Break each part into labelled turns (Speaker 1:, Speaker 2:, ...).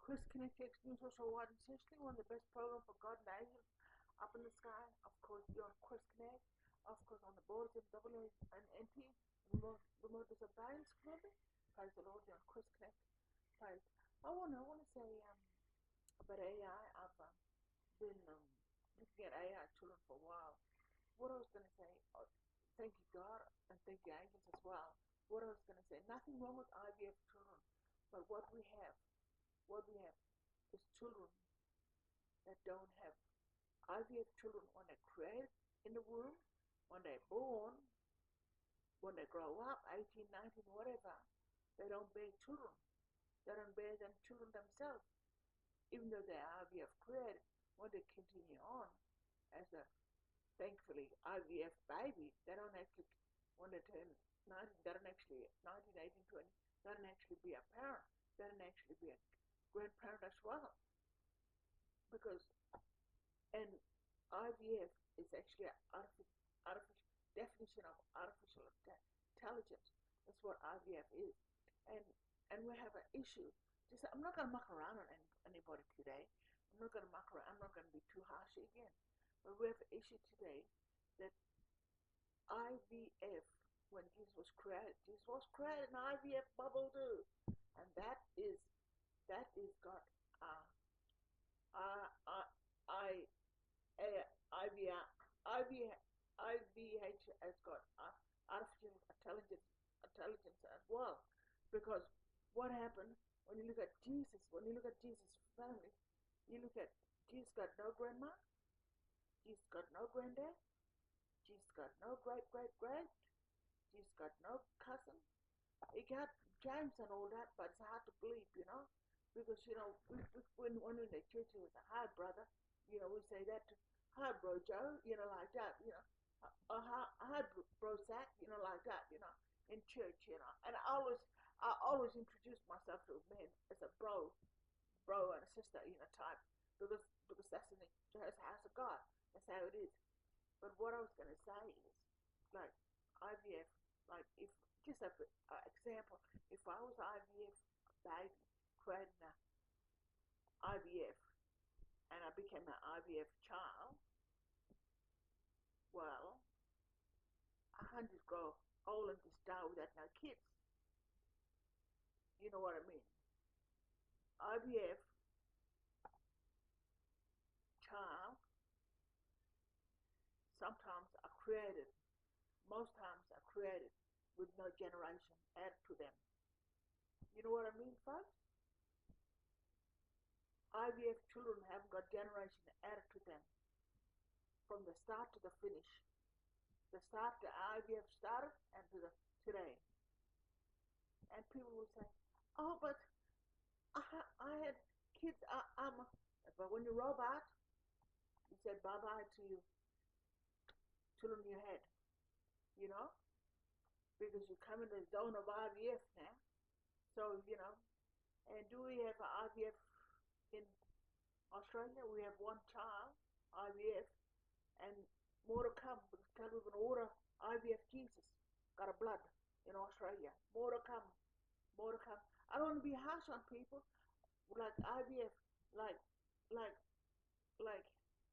Speaker 1: Chris Connect X News also wide and essentially one of the best programs for God and angels up in the sky. Of course, you're on Chris Connect. Of course, on the borders of W and NT, remote surveillance community. Praise the Lord, you're on Chris Connect. Praise. I want to say about AI. I've been looking at AI children for a while. What I was going to say, thank you God and thank you angels as well. What I was going to say, nothing wrong with IVF children, but what we have is children that don't have IVF children when they're created in the womb, when they're born, when they grow up, 18, 19, whatever, they don't bear children. They don't bear them children themselves. Even though they're IVF created, when they continue on as a, thankfully, IVF baby, they don't actually, when they turn 19, they don't actually, 19, 18, 20, they don't actually be a parent. They don't actually be a grandparent as well. Because, and IVF is actually an artificial definition of artificial intelligence. That's what IVF is. And we have an issue. Just, I'm not going to muck around on anybody today. I'm not going to muck around. I'm not going to be too harsh again. But we have an issue today that IVF, when Jesus was created in IVF bubble too. And that is got IVH has got artificial intelligence as well. Because what happened when you look at Jesus, family, you look at Jesus got no grandma, Jesus got no granddad, Jesus got no great-great-great, Jesus got no cousin. He got James and all that, but it's hard to believe, because, when in the church it was a hi brother, we say that to, hi bro Joe, like that, hi bro Zach, like that, in church, and I always introduce myself to men as a bro and a sister, type, because that's in the house of God, that's how it is. But what I was going to say is, like, IVF, like, if, just an example, if I was IVF baby, creating an IVF, and I became an IVF child, well, I can't just grow old and just die without no kids. You know what I mean? IVF child sometimes are created, most times are created with no generation added to them. You know what I mean, folks? IVF children haven't got generation added to them from the start to the finish. The start the IVF started and to the today. And people will say, oh, but I had kids, but when you roll out, you said bye-bye to you children you had, because you come in the zone of IVF now. So, and do we have an IVF in Australia? We have one child, IVF, and more to come, because we're going to order IVF Jesus, got a blood in Australia. More to come. I don't want to be harsh on people, like IVF, like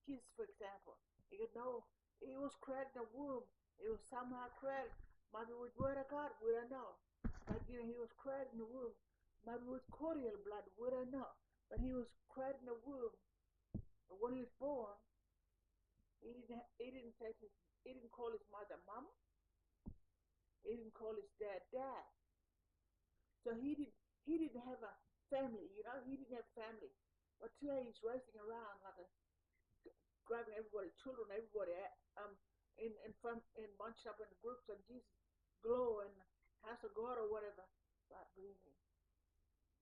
Speaker 1: Jesus, for example. You know, he was created in the womb. He was somehow created. Maybe with word of God, we don't know. But he was created in the womb. Maybe with cordial blood, we don't know. But he was created in the womb. But when he was born, he didn't call his mother mom. He didn't call his dad dad. So he didn't have a family, He didn't have family. But today he's racing around like grabbing everybody, children, everybody, in bunched up in groups, and Jesus glow and house of God or whatever. But really,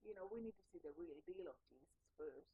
Speaker 1: we need to see the real deal of Jesus first.